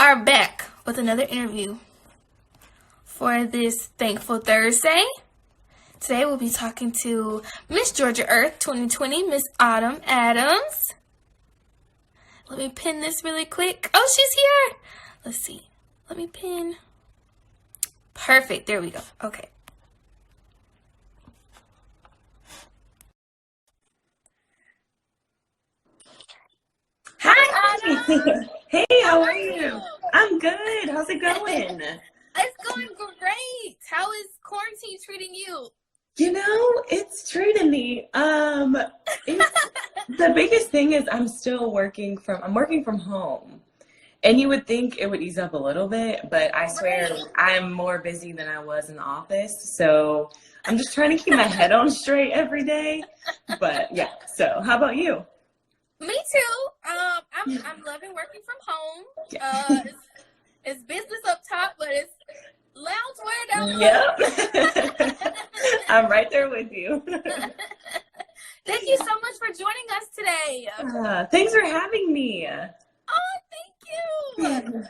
are back with another interview for this Thankful Thursday. Today we'll be talking to Miss Georgia Earth 2020, Miss Autumn Adams. Let me pin this really quick. Oh, she's here. Let's see. Let me pin. Perfect. There we go. Okay. Hi, Autumn. Hey, how are you? I'm good. How's it going? It's going great. How is quarantine treating you? You know, it's treating me. It's, the biggest thing is I'm working from home. And you would think it would ease up a little bit, but I swear I'm more busy than I was in the office. So I'm just trying to keep my head on straight every day. But yeah, so how about you? Me too. I'm loving working from home. It's business up top, but it's loungewear down below. Yep. I'm right there with you. Thank you so much for joining us today. Thanks for having me. Oh, thank you.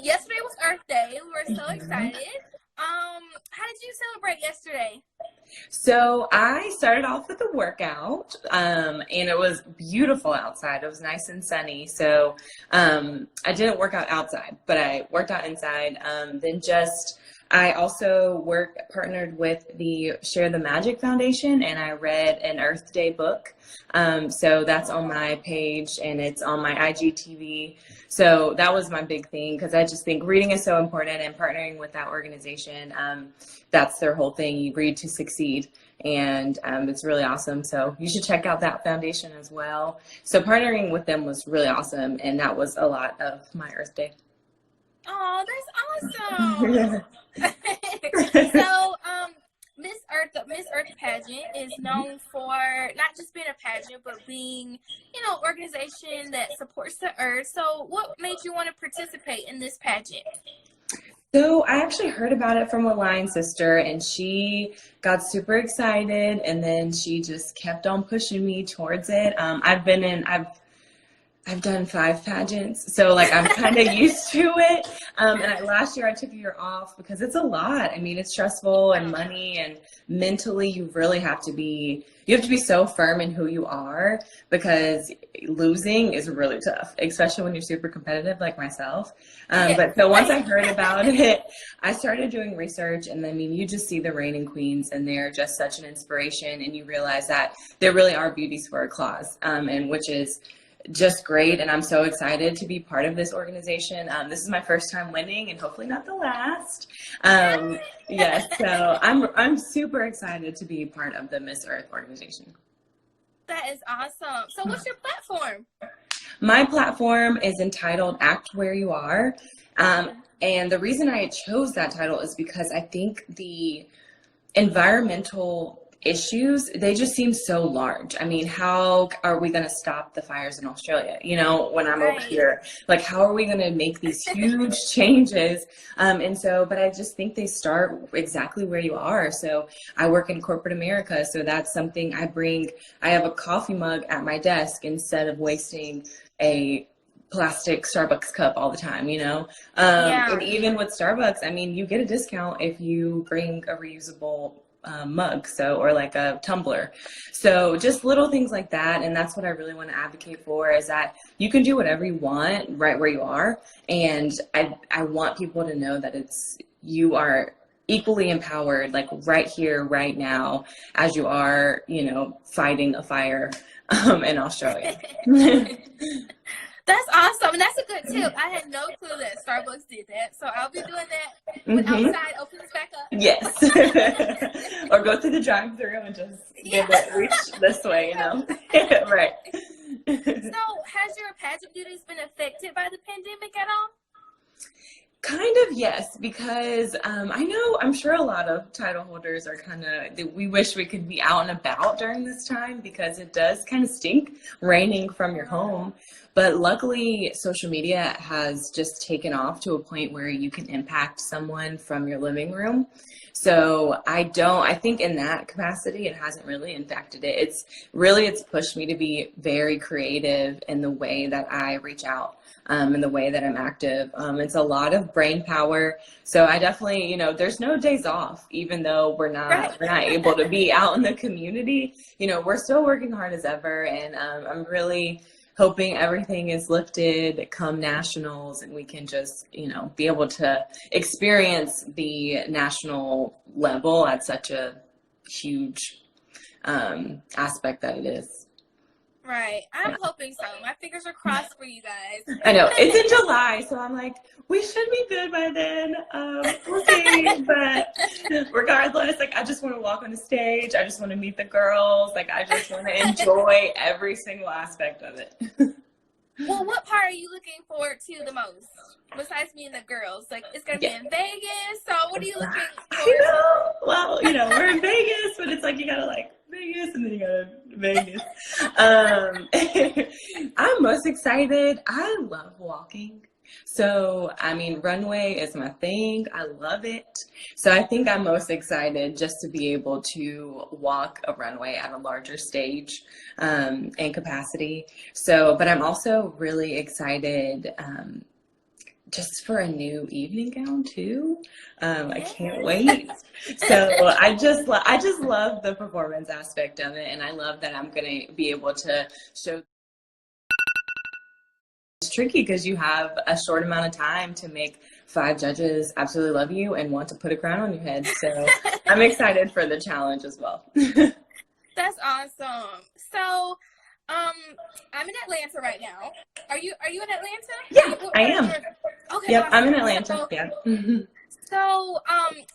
Yesterday was Earth Day. We were so excited. How did you celebrate yesterday? So I started off with a workout, and it was beautiful outside. It was nice and sunny. So I didn't work out outside, but I worked out inside. I also partnered with the Share the Magic Foundation, and I read an Earth Day book. So that's on my page, and it's on my IGTV. So that was my big thing, because I just think reading is so important, and partnering with that organization, that's their whole thing. You read to succeed, and it's really awesome. So you should check out that foundation as well. So partnering with them was really awesome, and that was a lot of my Earth Day. Oh, that's awesome. So, Miss Earth pageant is known for not just being a pageant, but being, an organization that supports the earth. So what made you want to participate in this pageant? So I actually heard about it from a line sister, and she got super excited, and then she just kept on pushing me towards it. I've done 5 pageants, so I'm kind of used to it. Last year I took a year off because it's a lot. I mean, it's stressful and money, and mentally you really have to be so firm in who you are, because losing is really tough, especially when you're super competitive like myself. But so once I heard about it, I started doing research, and you just see the reigning queens, and they're just such an inspiration, and you realize that there really are beauties for a cause, and which is just great. And I'm so excited to be part of this organization. This is my first time winning, and hopefully not the last. Yes, so I'm super excited to be part of the Miss Earth organization. That is awesome. So what's your platform? My platform is entitled Act Where You Are. And the reason I chose that title is because I think the environmental issues, they just seem so large. I mean, how are we going to stop the fires in Australia? When I'm over here, how are we going to make these huge changes? But I just think they start exactly where you are. So I work in corporate America. So that's something I have a coffee mug at my desk instead of wasting a plastic Starbucks cup all the time, And even with Starbucks, you get a discount if you bring a reusable mug, or a tumbler. So just little things like that. And that's what I really want to advocate for, is that you can do whatever you want right where you are. And I want people to know that you are equally empowered, right here, right now, as you are, fighting a fire in Australia. That's awesome. And that's a good tip. I had no clue that Starbucks did that. So I'll be doing that when outside opens back up. Yes. Or go through the drive-thru and just reach this way, Right. So has your pageant duties been affected by the pandemic at all? Kind of, yes, because I'm sure a lot of title holders are we wish we could be out and about during this time, because it does kind of stink reigning from your home. But luckily, social media has just taken off to a point where you can impact someone from your living room. So I think in that capacity, it hasn't really impacted it. It's pushed me to be very creative in the way that I reach out, in the way that I'm active. It's a lot of brain power. So I definitely, there's no days off, even though we're not able to be out in the community. We're still working hard as ever. And I'm really hoping everything is lifted come nationals and we can just, be able to experience the national level at such a huge aspect that it is. Right. I'm hoping so. My fingers are crossed for you guys. I know. It's in July, so I'm like, we should be good by then. We'll see. But regardless, I just want to walk on the stage. I just want to meet the girls. I just want to enjoy every single aspect of it. Well, what part are you looking forward to the most? Besides meeting the girls, it's going to be in Vegas. So what are you looking forward to? Well, we're in Vegas, but it's you got to Vegas and then you go to Vegas. I'm most excited. I love walking. So, runway is my thing. I love it. So I think I'm most excited just to be able to walk a runway at a larger stage and capacity. So, but I'm also really excited just for a new evening gown too. I can't wait. So I just love the performance aspect of it, and I love that I'm going to be able to show. It's tricky because you have a short amount of time to make 5 judges absolutely love you and want to put a crown on your head. So I'm excited for the challenge as well. That's awesome. So I'm in Atlanta right now. Are you in Atlanta? Yeah, I am. Okay. Yep, awesome. I'm in Atlanta. Yeah. So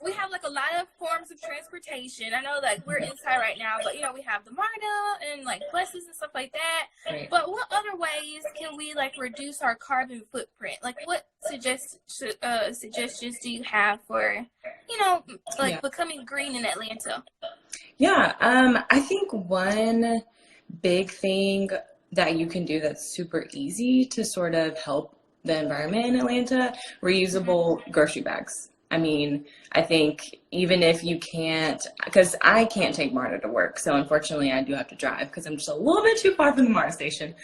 we have a lot of forms of transportation. I know we're inside right now, but we have the MARTA and buses and stuff like that. Right. But what other ways can we reduce our carbon footprint? What suggestions do you have for becoming green in Atlanta? Yeah, I think one big thing that you can do that's super easy to sort of help the environment in Atlanta, reusable grocery bags. I think even if you can't, because I can't take MARTA to work, so unfortunately I do have to drive because I'm just a little bit too far from the MARTA station.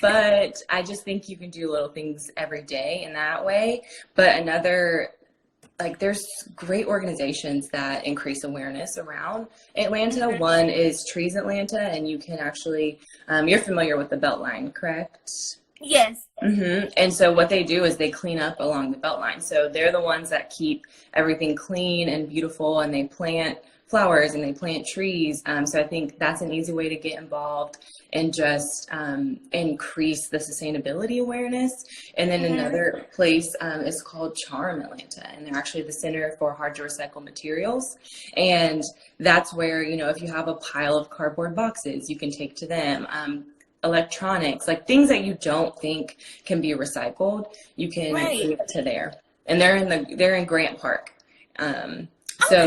But I just think you can do little things every day in that way. But another, there's great organizations that increase awareness around Atlanta. One is Trees Atlanta, and you can actually, you're familiar with the Beltline, correct? Yes. Mm-hmm. And so what they do is they clean up along the Beltline. So they're the ones that keep everything clean and beautiful, and they plant flowers and they plant trees. So I think that's an easy way to get involved and just increase the sustainability awareness. And then another place is called Charm Atlanta, and they're actually the Center for Hard to Recycle Materials. And that's where, if you have a pile of cardboard boxes, you can take to them. Electronics, things that you don't think can be recycled, you can take to there. And they're in Grant Park. So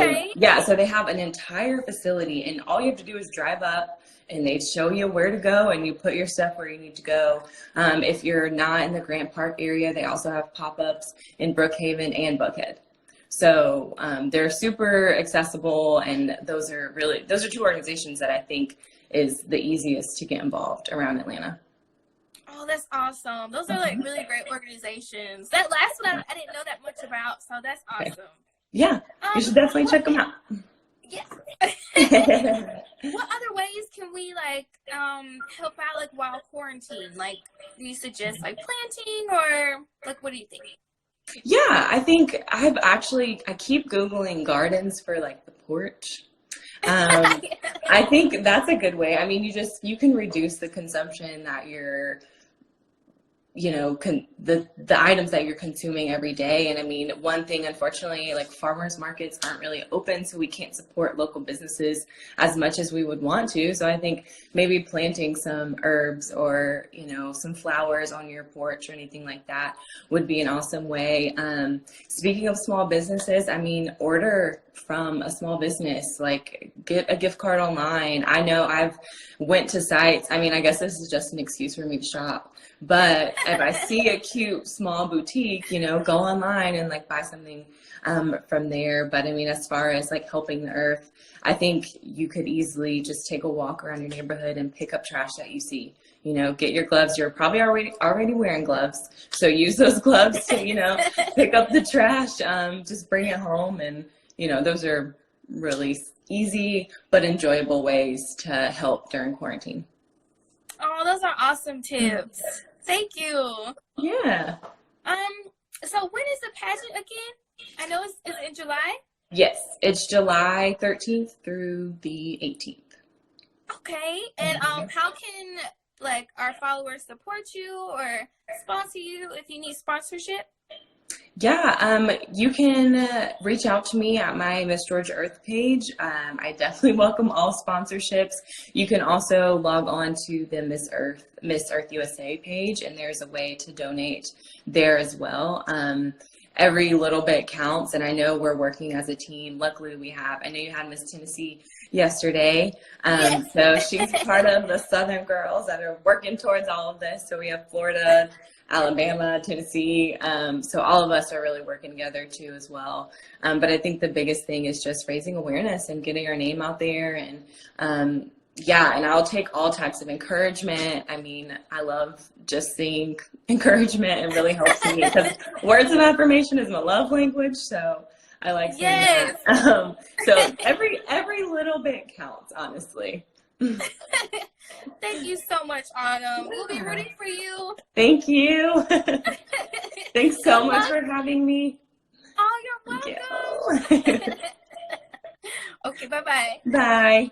they have an entire facility, and all you have to do is drive up and they show you where to go, and you put your stuff where you need to go. If you're not in the Grant Park area, they also have pop-ups in Brookhaven and Buckhead. So they're super accessible, and those are 2 organizations that I think is the easiest to get involved around Atlanta. Oh, that's awesome. Those are really great organizations. That last one I didn't know that much about, so that's awesome. Okay. Yeah, you should definitely check them out. Yeah. What other ways can we help out while quarantine? Do you suggest planting, or what do you think? Yeah, I think I keep Googling gardens for the porch. I think that's a good way. You can reduce the consumption that you're the items that you're consuming every day. And I mean, one thing, unfortunately, like farmers markets aren't really open, so we can't support local businesses as much as we would want to. So I think maybe planting some herbs or, some flowers on your porch or anything like that would be an awesome way. Speaking of small businesses, I mean, order from a small business, like get a gift card online. I know I've went to sites. I mean, I guess this is just an excuse for me to shop. But if I see a cute small boutique, go online and like buy something from there. But I mean, as far as like helping the earth, I think you could easily just take a walk around your neighborhood and pick up trash that you see. Get your gloves. You're probably already wearing gloves, so use those gloves to pick up the trash. Just bring it home, and those are really easy but enjoyable ways to help during quarantine. Oh, those are awesome tips. Thank you. Yeah. So when is the pageant again? I know it's in July. Yes, it's July 13th through the 18th. Okay. And how can like our followers support you or sponsor you if you need sponsorship? Yeah, you can reach out to me at my Miss Georgia Earth page. I definitely welcome all sponsorships. You can also log on to the Miss Earth USA page, and there's a way to donate there as well. Every little bit counts, and I know we're working as a team. Luckily, I know you had Miss Tennessee yesterday. Yes. So she's part of the Southern girls that are working towards all of this. So we have Florida, Alabama, Tennessee. So all of us are really working together too as well. But I think the biggest thing is just raising awareness and getting our name out there. And and I'll take all types of encouragement. I mean, I love just seeing encouragement. It really helps me because words of affirmation is my love language. So I like saying that. So every little bit counts, honestly. Thank you so much, Autumn. We'll be rooting for you. Thank you. Thanks so much for having me. Oh, you're welcome. Yeah. Okay, bye-bye. Bye.